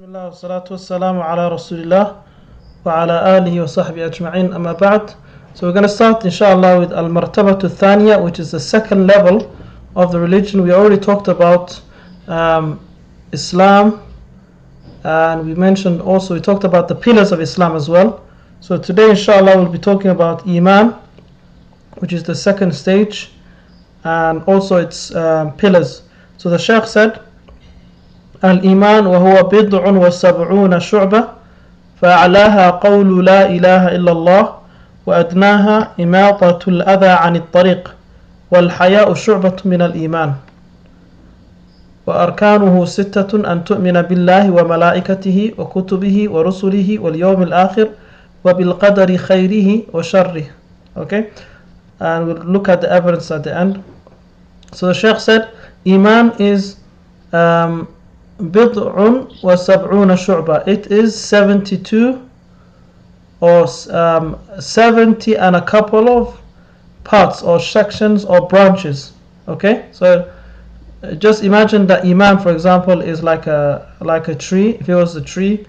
Bismillah wa salatu wassalamu ala Rasulillah wa ala alihi wa sahbihi ajma'in amma ba'd. So we're going to start inshallah with Al-Martabatu Thaniya, which is the second level of the religion. We already talked about Islam, and we talked about the pillars of Islam as well. So today inshallah we'll be talking about Iman, which is the second stage, and also its pillars. So the Shaykh said, الإيمان وهو بضع وسبعون شعبة فأعلاها قول لا إله إلا الله وأدناها إماطة الأذى عن الطريق والحياء شعبة من الإيمان وأركانه ستة أن تؤمن بالله وملائكته وكتبه ورسله واليوم الآخر وبالقدر خيره وشره. Okay, and we'll look at the evidence at the end. So the Shaykh said Iman is بضع وسبعون شعبة. It is 72 or 70 and a couple of parts or sections or branches. Okay, so just imagine that Iman, for example, is like a tree. If it was a tree,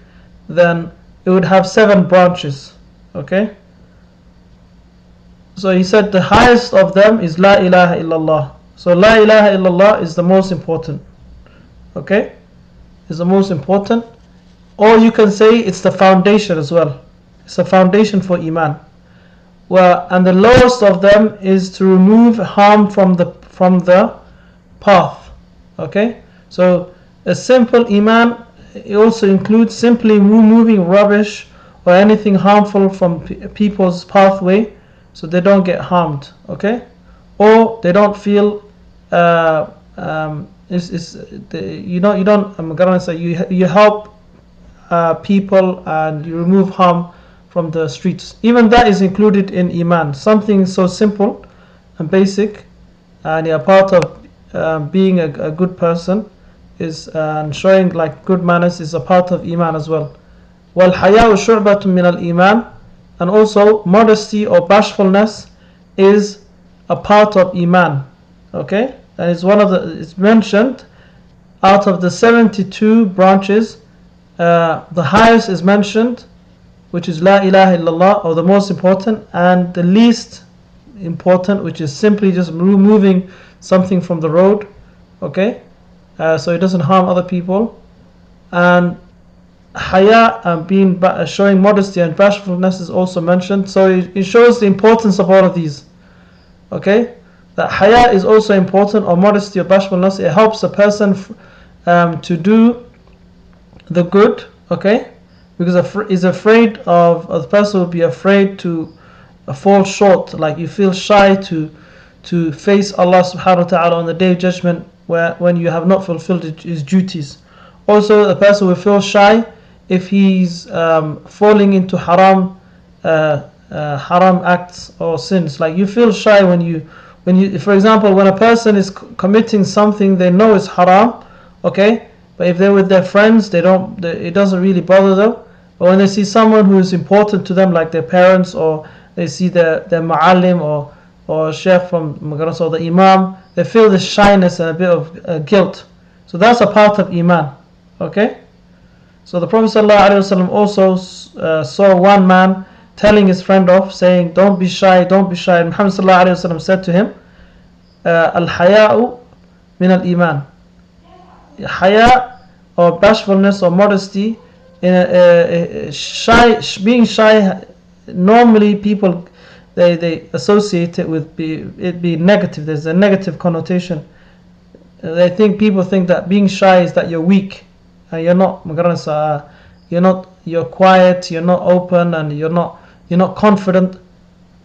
then it would have 7 branches. Okay, so he said the highest of them is La ilaha illallah. So La ilaha illallah is the most important. Okay, is the most important, or you can say it's the foundation as well. It's the foundation for Iman. Well, and the lowest of them is to remove harm from the path. Okay, so a simple Iman, it also includes simply removing rubbish or anything harmful from people's pathway, so they don't get harmed. Okay, or they don't feel you help people and you remove harm from the streets. Even that is included in Iman. Something so simple and basic, and a part of being a good person is and showing like good manners is a part of Iman as well. وَالْحَيَاءُ شُعْبَةٌ مِنَ الْإِيمَانِ, and also modesty or bashfulness is a part of Iman. Okay, and it's mentioned out of the 72 branches, the highest is mentioned, which is La ilaha illallah, or the most important, and the least important, which is simply just removing something from the road. Okay, so it doesn't harm other people. And haya, showing modesty and bashfulness, is also mentioned. So it shows the importance of all of these. Okay, that haya is also important, or modesty or bashfulness. It helps a person to do the good. Okay, because the person will be afraid to fall short. Like you feel shy to face Allah subhanahu wa ta'ala on the day of judgment, when you have not fulfilled his duties. Also, the person will feel shy if he's falling into haram acts or sins. Like you feel shy when you, for example, when a person is committing something they know is haram, okay, but if they're with their friends, it doesn't really bother them. But when they see someone who is important to them, like their parents, or they see their ma'alim or sheikh from madrasa, or the imam, they feel this shyness and a bit of guilt. So that's a part of Iman. Okay, so the Prophet ﷺ also saw one man telling his friend off, saying, don't be shy, don't be shy. And Muhammad ﷺ said to him, Al-Haya'u min al-Iman. Haya, or bashfulness or modesty, being shy, normally people they associate it with it being negative. There's a negative connotation. People think that being shy is that you're weak, you're not you're quiet, you're not open, and you're not confident.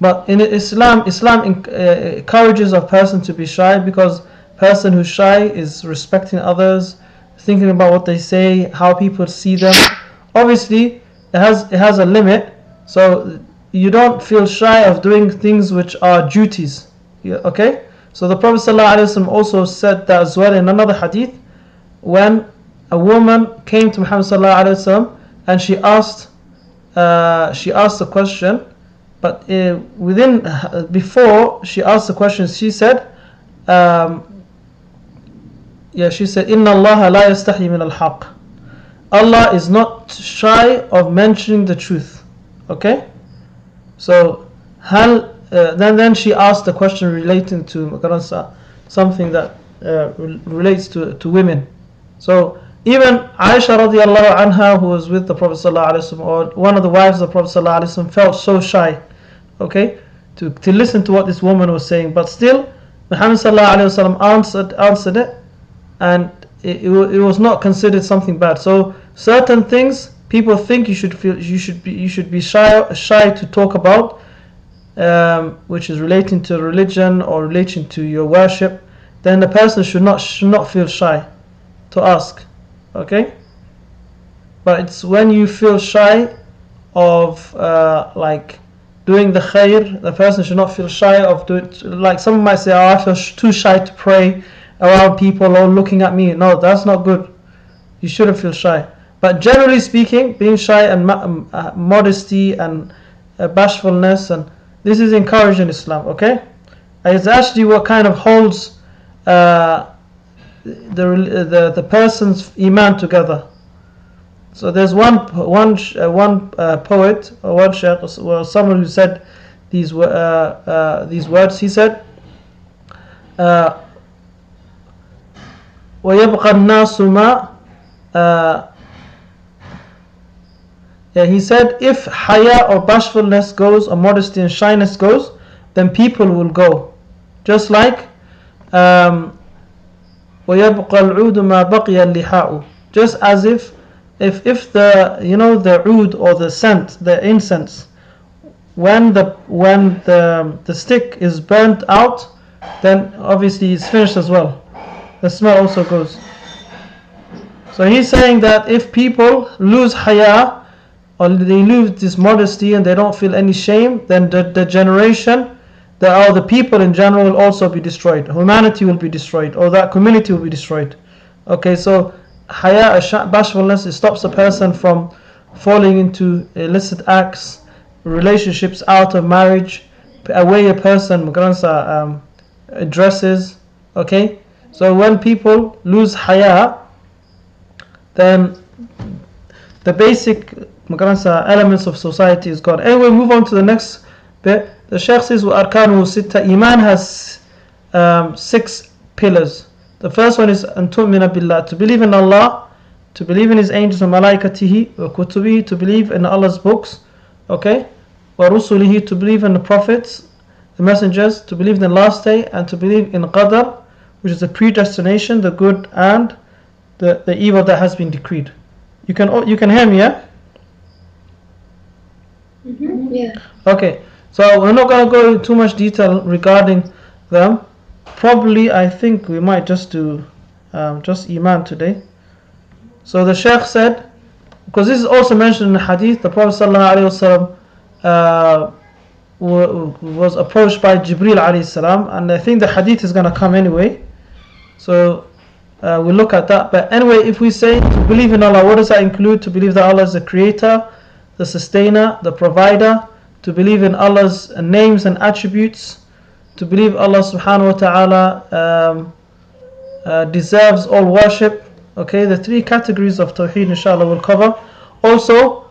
But in Islam encourages a person to be shy, because a person who's shy is respecting others, thinking about what they say, how people see them. Obviously, it has a limit, so you don't feel shy of doing things which are duties. Okay, so the Prophet ﷺ also said that as well in another hadith, when a woman came to Muhammad ﷺ and she asked a question, but before she asked the question, she said, she said, "Inna Allah la yastahi min al-haq." Allah is not shy of mentioning the truth. Okay? So, then she asked the question relating to something that relates to women. So, even Aisha radiallahu anha, who was with the Prophet ﷺ, or one of the wives of the Prophet ﷺ, felt so shy, okay, to listen to what this woman was saying. But still, Muhammad ﷺ answered it, and it was not considered something bad. So certain things people think you should be shy to talk about, which is relating to religion or relating to your worship. Then the person should not feel shy to ask. Okay, but it's when you feel shy of like doing the khair, the person should not feel shy of doing. Like someone might say, "Oh, I feel too shy to pray around people or looking at me." No, that's not good. You shouldn't feel shy. But generally speaking, being shy and modesty and bashfulness, and this is encouraged in Islam. Okay, and it's actually what kind of holds the person's iman together. So there's one poet or one sheikh or someone who said these words. He said, وَيَبْقَى النَّاسُ مَا he said, if haya or bashfulness goes, or modesty and shyness goes, then people will go. Just like وَيَبْقَى الْعُودُ مَا بَقِيَ اللِّحَاءُ. Just as if the the oud, or the scent, the incense, when the stick is burnt out, then obviously it's finished as well. The smell also goes. So he's saying that if people lose haya, or they lose this modesty and they don't feel any shame, then the generation, the people in general will also be destroyed. Humanity will be destroyed, or that community will be destroyed. Okay, so haya, bashfulness, it stops a person from falling into illicit acts, relationships out of marriage, a way a person dresses. Okay, so when people lose haya, then the basic elements of society is gone. Anyway, move on to the next bit. The Shaykh says, وَأَرْكَانُهُ سِتَّةٌ. Iman has 6 pillars. The first one is أَن تُؤْمِنَ بِاللَّهِ, to believe in Allah, to believe in His angels and malaikatihi, وَكُتُبِهِ, to believe in Allah's books, okay, وَرُسُلِهِ, to believe in the prophets, the messengers, to believe in the last day, and to believe in qadar, which is the predestination, the good and the evil that has been decreed. You can hear me, yeah? Mm-hmm. Yeah. Okay, so we're not going to go into too much detail regarding them. Probably, I think we might just do just Iman today. So the Shaykh said, because this is also mentioned in the hadith, the Prophet ﷺ was approached by Jibreel ﷺ, and I think the hadith is going to come anyway. So we'll look at that. But anyway, if we say to believe in Allah, what does that include? To believe that Allah is the creator, the sustainer, the provider, to believe in Allah's names and attributes, to believe Allah subhanahu wa ta'ala deserves all worship. Okay, the 3 categories of Tawheed inshallah we'll cover. Also,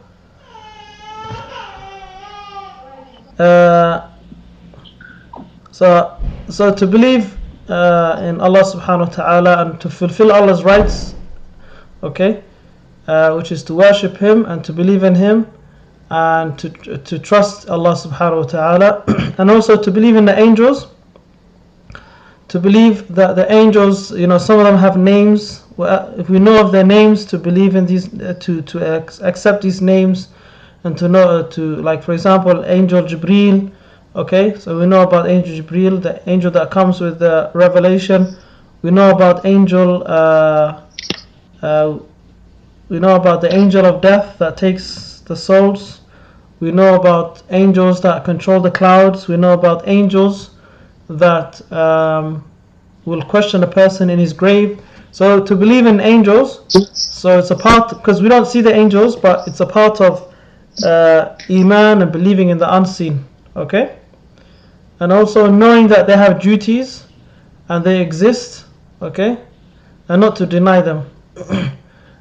so to believe in Allah subhanahu wa ta'ala and to fulfill Allah's rights, okay, which is to worship Him and to believe in Him and to trust Allah subhanahu wa ta'ala, and also to believe in the angels, to believe that the angels, some of them have names. If we know of their names, to believe in these, to accept these names, and to know, like for example, Angel Jibreel. Okay, so we know about Angel Jibreel, the angel that comes with the revelation. We know about angel. We know about the angel of death that takes the souls. We know about angels that control the clouds. We know about angels that will question a person in his grave. So to believe in angels, so it's a part, because we don't see the angels, but it's a part of Iman and believing in the unseen. Okay, and also knowing that they have duties and they exist. Okay, and not to deny them.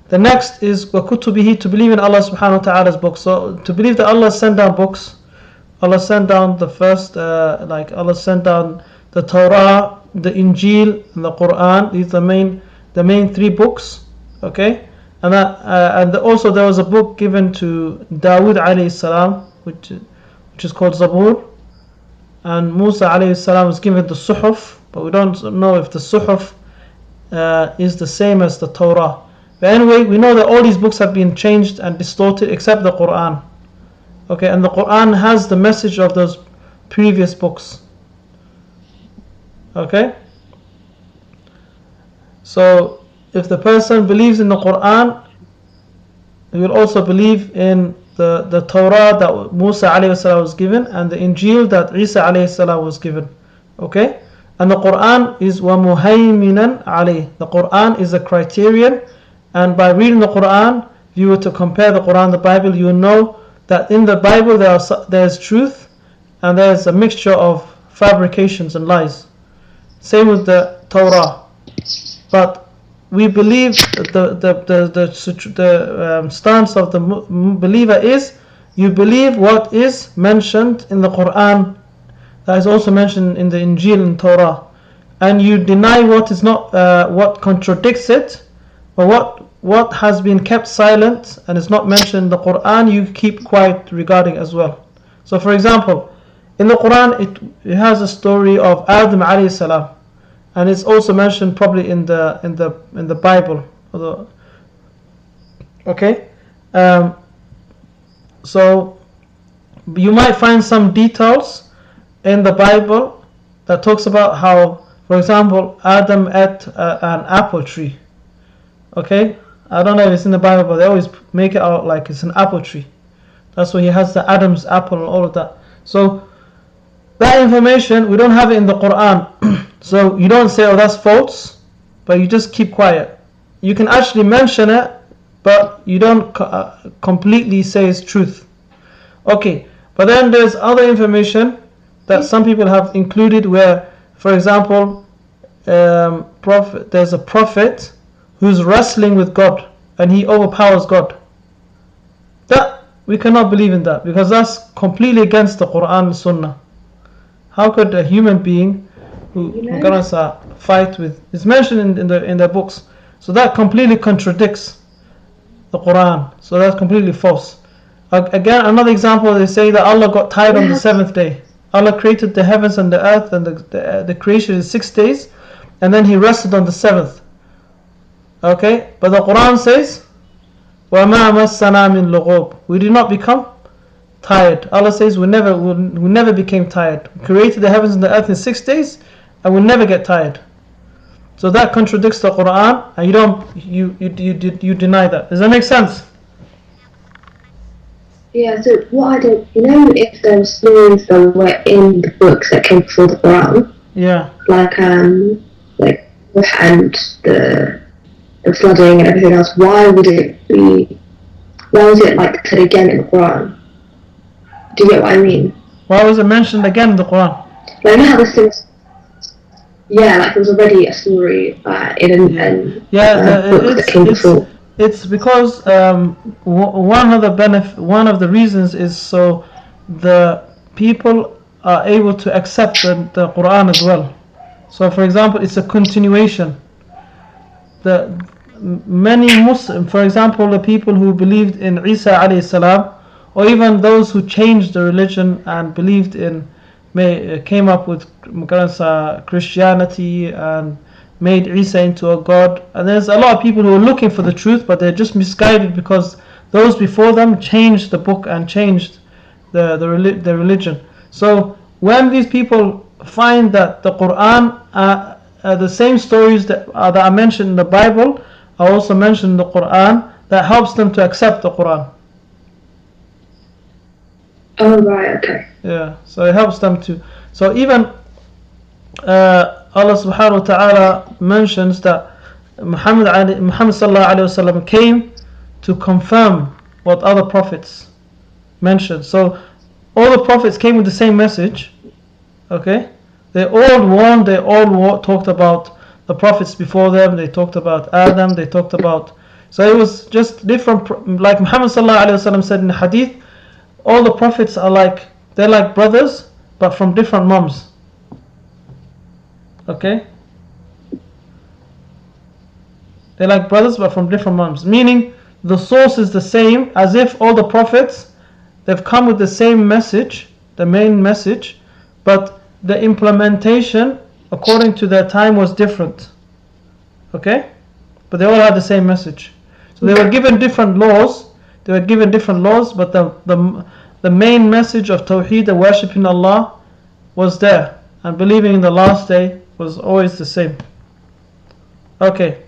The next is وَكُتُبِهِ, to believe in Allah subhanahu wa ta'ala's books. So to believe that Allah sent down books, Allah sent down the first, like Allah sent down the Torah, the Injil, and the Quran. These are the main three books. Okay, and also there was a book given to Dawood alayhi salam, which is called Zabur, and Musa alayhi salam was given the Suhuf, but we don't know if the Suhuf is the same as the Torah. But anyway, we know that all these books have been changed and distorted except the Quran. Okay, and the Quran has the message of those previous books. Okay, so if the person believes in the Quran, he will also believe in the Torah that Musa alayhi salam was given, and the Injil that Isa alayhi salam was given. Okay, and the Quran is وَمُهَيْمِنًا عَلَيْهِ. The Quran is a criterion, and by reading the Quran, if you were to compare the Quran and the Bible, you will know that in the Bible there is truth, and there is a mixture of fabrications and lies. Same with the Torah. But we believe the stance of the believer is, you believe what is mentioned in the Quran, that is also mentioned in the Injil and Torah, and you deny what is not, what contradicts it, or what has been kept silent and is not mentioned in the Quran, you keep quiet regarding as well. So for example, in the Quran it has a story of Adam alayhi salam, and it's also mentioned probably in the Bible. Okay, so you might find some details in the Bible that talks about how, for example, Adam ate an apple tree. Okay, I don't know if it's in the Bible, but they always make it out like it's an apple tree. That's why he has the Adam's apple and all of that. So that information, we don't have it in the Quran. So you don't say, oh, that's false, but you just keep quiet. You can actually mention it, but you don't completely say it's truth. Okay, but then there's other information that some people have included where, for example, there's a prophet who's wrestling with God and he overpowers God. That we cannot believe in that, because that's completely against the Quran and Sunnah. How could a human being who fight with, it's mentioned in the books, so that completely contradicts the Quran, so that's completely false. Again, another example, they say that Allah got tired on the seventh day. Allah created the heavens and the earth, and the creation in 6 days, and then he rested on the seventh. Okay, but the Quran says وَمَا مَسَّنَا مِن لُغُوبٍ, we did not become tired. Allah says we never became tired. We created the heavens and the earth in 6 days, and we never get tired. So that contradicts the Quran, and you deny that. Does that make sense? Yeah, so what I don't, if there were stories that were in the books that came before the Quran, yeah, like and the flooding and everything else, why was it like said again in the Quran? Do you get what I mean? Why was it mentioned again in the Quran? Like, you know how this thing's, like there was already a story in a book that came before. It's because one of the reasons is so the people are able to accept the Quran as well. So for example, it's a continuation. Many Muslims, for example, the people who believed in Isa alayhi salam, or even those who changed the religion and came up with Christianity and made Isa into a god. And there's a lot of people who are looking for the truth, but they're just misguided because those before them changed the book and changed the religion. So when these people find that the Quran, the same stories that are mentioned in the Bible are also mentioned in the Quran, that helps them to accept the Quran. Oh, right, okay. Yeah, so it helps them to. So even Allah subhanahu wa ta'ala mentions that Muhammad sallallahu alayhi wa sallam came to confirm what other prophets mentioned. So all the prophets came with the same message. Okay, they all warned, they all talked about the prophets before them. They talked about Adam, they talked about So it was just different, like Muhammad sallallahu alaihi wasallam said in the hadith, all the prophets are like, they're like brothers, but from different moms. Okay? They're like brothers, but from different moms. Meaning, the source is the same, as if all the prophets, they've come with the same message, the main message, but the implementation, according to their time, was different. Okay? But they all had the same message. So they were given different laws. They were given different laws, but the main message of Tawheed, the worshipping Allah, was there. And believing in the last day was always the same. Okay.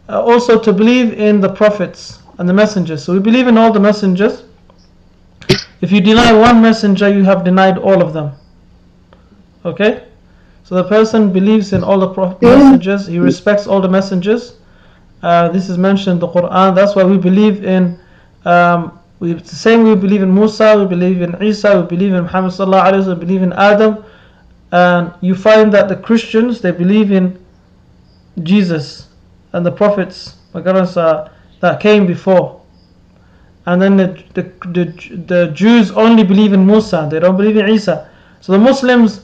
Also to believe in the prophets and the messengers. So we believe in all the messengers. If you deny one messenger, you have denied all of them. Okay? So the person believes in all the messengers. He respects all the messengers. This is mentioned in the Quran. That's why we believe in the same. We believe in Musa, we believe in Isa, we believe in Muhammad sallallahu alaihi wasallam, we believe in Adam. And you find that the Christians, they believe in Jesus and the prophets that came before. And then the Jews only believe in Musa, they don't believe in Isa. So the Muslims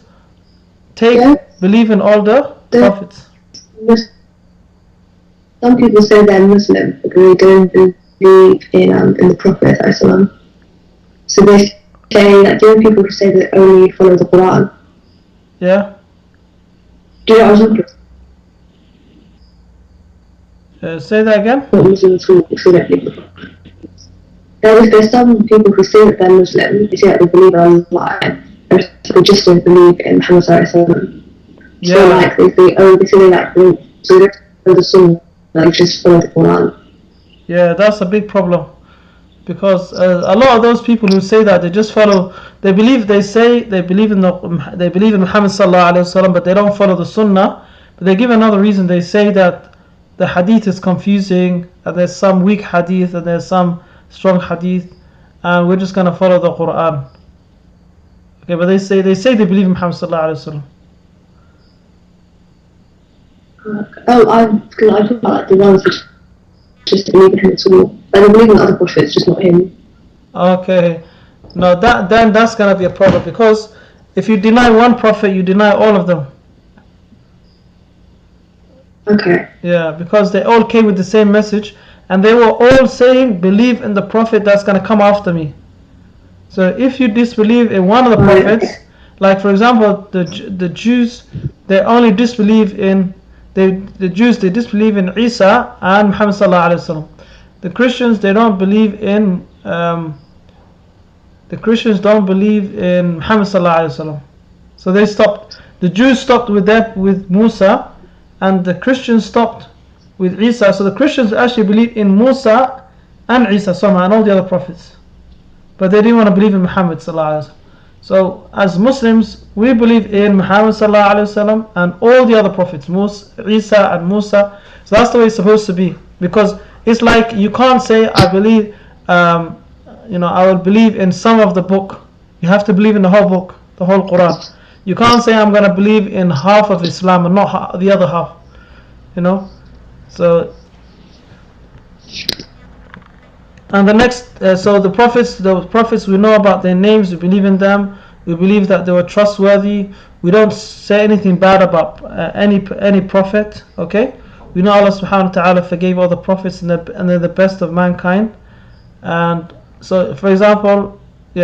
believe in all the prophets. Some people say they're Muslim because they don't believe in the Prophet. So they say that there are people who say they only follow the Quran. Yeah. Do you know what I was say that again? Muslims who don't believe in the Prophet. There's some people who say that they're Muslim, they say that they believe in Allah, and they just don't believe in Muhammad sallallahu alaihi wasallam. Yeah. So like they say they like so they follow the Sunnah, like just follow the Quran. Yeah, that's a big problem, because a lot of those people who say that, they just follow, they believe in Muhammad sallallahu alaihi wasallam, but they don't follow the Sunnah. But they give another reason. They say that the hadith is confusing, and there's some weak hadith and there's some strong hadith, and we're just gonna follow the Quran. Okay, but they say they believe in Muhammad sallallahu alaihi wasallam. I talk about like the ones who just believe in him at all. Like they believe in other prophets, just not him. Okay, no, then that's gonna be a problem, because if you deny one prophet, you deny all of them. Okay. Yeah, because they all came with the same message, and they were all saying, believe in the prophet that's gonna come after me. So if you disbelieve in one of the prophets, like for example, the Jews, they only disbelieve in the Jews, they disbelieve in Isa and Muhammad sallallahu alaihi wasallam. The Christians, they don't believe in Muhammad sallallahu alaihi wasallam. So they stopped. The Jews stopped with Musa, and the Christians stopped with Isa. So the Christians actually believe in Musa and Isa somehow, and all the other prophets, but they didn't want to believe in Muhammad sallallahu alaihi wasallam. So as Muslims, we believe in Muhammad sallallahu alaihi wasallam and all the other prophets, Isa and Musa. So that's the way it's supposed to be, because it's like you can't say I believe, I will believe in some of the book. You have to believe in the whole book, the whole Quran. You can't say I'm going to believe in half of Islam and not the other half. So. And the next, so the prophets, we know about their names, we believe in them, we believe that they were trustworthy, we don't say anything bad about any prophet, okay? We know Allah subhanahu wa ta'ala forgave all the prophets, and they're the best of mankind. And so, for example,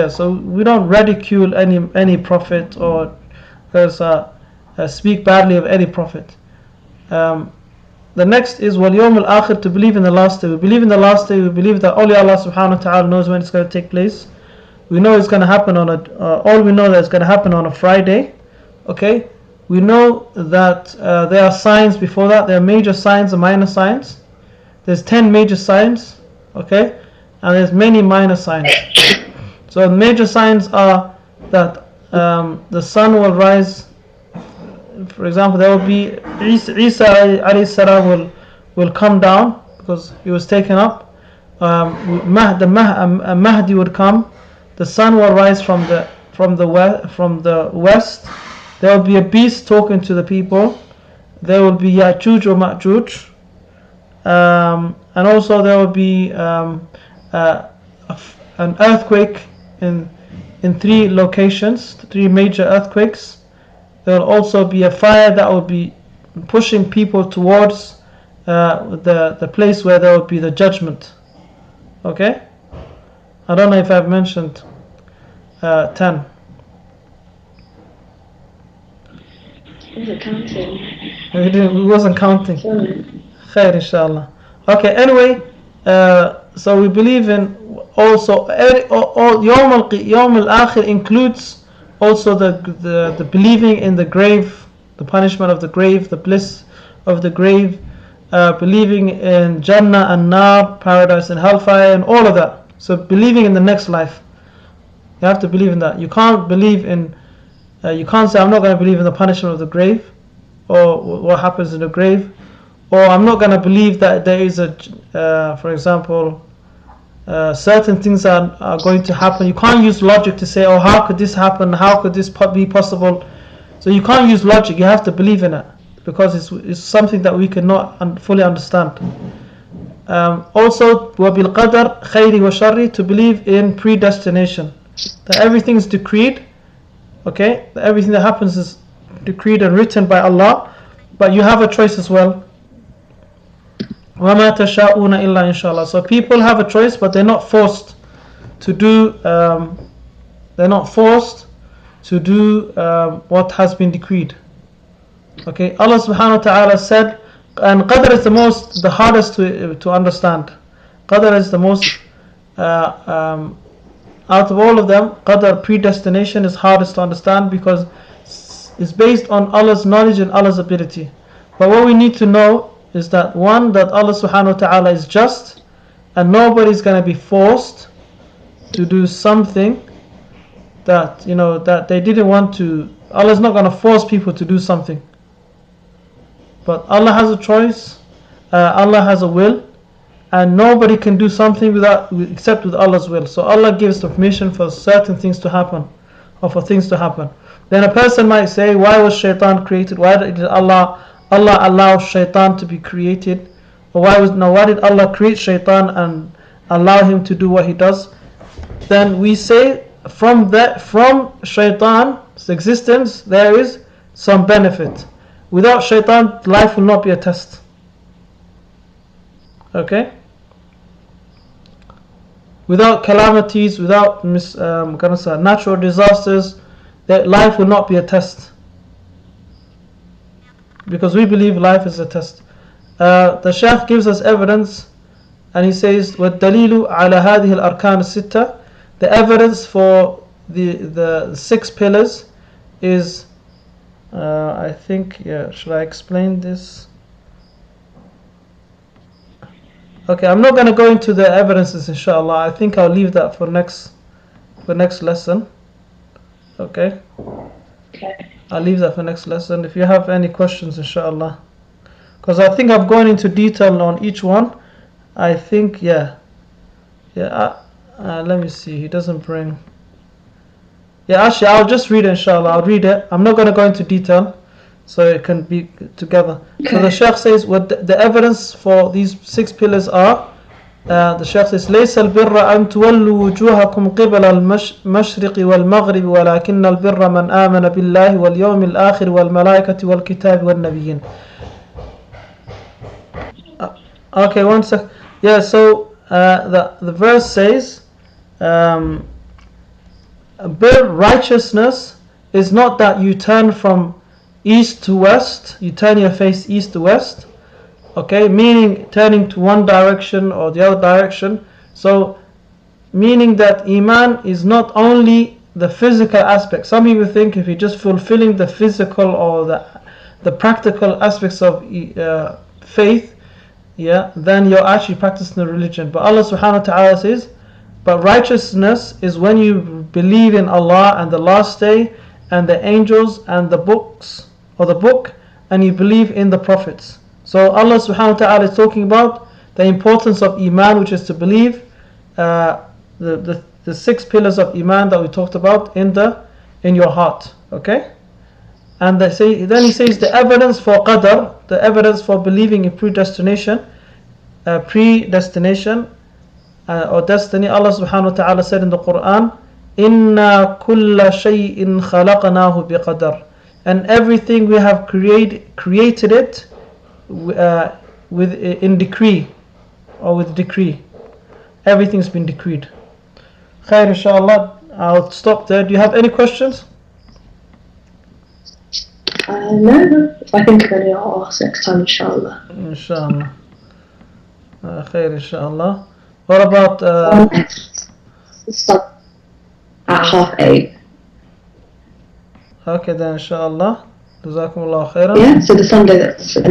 so we don't ridicule any prophet or speak badly of any prophet. The next is وَالْيَوْمُ الْآخِرِ, to believe in the last day. We believe in the last day. We believe that only Allah subhanahu wa ta'ala knows when it's going to take place. We know it's going to happen all we know that it's going to happen on a Friday. Okay? We know that there are signs before that. There are major signs and minor signs. There's 10 major signs. Okay? And there's many minor signs. So the major signs are that the sun will rise. For example, there will be Isa alayhi salam will come down because he was taken up. Mahdi would come. The sun will rise from the west. There will be a beast talking to the people. There will be Ya'juj or Ma'juj, and also there will be an earthquake in 3 locations, 3 major earthquakes. There will also be a fire that will be pushing people towards the place where there will be the judgment. Okay, I don't know if I've mentioned 10. Was it counting? We wasn't counting. Sorry. Khair, inshallah. Okay, anyway, so we believe in also Yawm al-Akhir includes also the believing in the grave, the punishment of the grave, the bliss of the grave, believing in Jannah and Nar, paradise and hellfire, and all of that. So believing in the next life, you have to believe in that. You can't believe in you can't say I'm not going to believe in the punishment of the grave or what happens in the grave, or I'm not going to believe that there is for example, certain things are going to happen. You can't use logic to say, oh, how could this happen, how could this be possible. So you can't use logic, you have to believe in it, because it's something that we cannot fully understand. Also, وَبِالْقَدَرِ خَيْرِ وَشَرِّ, to believe in predestination, that everything is decreed. Okay, everything that happens is decreed and written by Allah, but you have a choice as well. وَمَا تَشَاءُونَ إِلَّا إِنشَاءَ. So people have a choice, but they're not forced to do. They're not forced to do what has been decreed. Okay, Allah Subhanahu wa Taala said, and Qadr is the hardest to understand. Qadr is the most. Out of all of them, Qadr, predestination, is hardest to understand because it's based on Allah's knowledge and Allah's ability. But what we need to know is that, one, that Allah subhanahu wa ta'ala is just, and nobody's going to be forced to do something that, that they didn't want to. Allah's not going to force people to do something. But Allah has a choice, Allah has a will, and nobody can do something except with Allah's will. So Allah gives the permission for certain things to happen, or for things to happen. Then a person might say, why was shaitan created? Why did Allah allow shaitan to be created? Or why did Allah create shaitan and allow him to do what he does? Then we say, from shaitan's existence there is some benefit. Without shaitan, life will not be a test. Okay? Without calamities, without natural disasters, that life will not be a test. Because we believe life is a test. The Shaykh gives us evidence, and he says, وَالدَّلِيلُ عَلَى هَذِهِ الْأَرْكَانِ السِّتَّةِ. The evidence for the 6 pillars is, I think, should I explain this? Okay, I'm not going to go into the evidences, inshallah. I think I'll leave that for next lesson. Okay? I'll leave that for next lesson. If you have any questions, inshallah. Because I think I've gone into detail on each one. I think, let me see. He doesn't bring. Yeah, actually, I'll just read it, inshallah. I'll read it. I'm not going to go into detail, so it can be together. So the Shaykh says, what the evidence for these 6 pillars are, the Shaykh says, ليس البر أن تولوا وجوهكم قبل المشرق والمغرب ولكن البر من آمن بالله واليوم الآخر والملائكة والكتاب والنبيين. Okay, one sec. Yeah, so the verse says, righteousness is not that you turn from east to west, you turn your face east to west, okay, meaning turning to one direction or the other direction. So meaning that Iman is not only the physical aspect. Some people think if you're just fulfilling the physical or the practical aspects of faith, then you're actually practicing the religion. But Allah subhanahu wa ta'ala says, but righteousness is when you believe in Allah and the last day and the angels and the books, or the book, and you believe in the prophets. So Allah subhanahu wa ta'ala is talking about the importance of Iman, which is to believe the 6 pillars of Iman that we talked about in your heart. Okay? And then he says the evidence for Qadr, the evidence for believing in predestination, predestination or destiny. Allah subhanahu wa ta'ala said in the Quran, Inna kulla shay'in khalaqnahu biqadar. And everything we have created it in decree, or with decree. Everything's been decreed. Khair, inshallah. I'll stop there. Do you have any questions? No. If I think of any, I'll ask next time, inshallah. Inshallah. Khair, inshallah. What about... Stop at 8:30. Okay then, inshallah. Jazakumullah khairan. Yeah, so the Sunday that's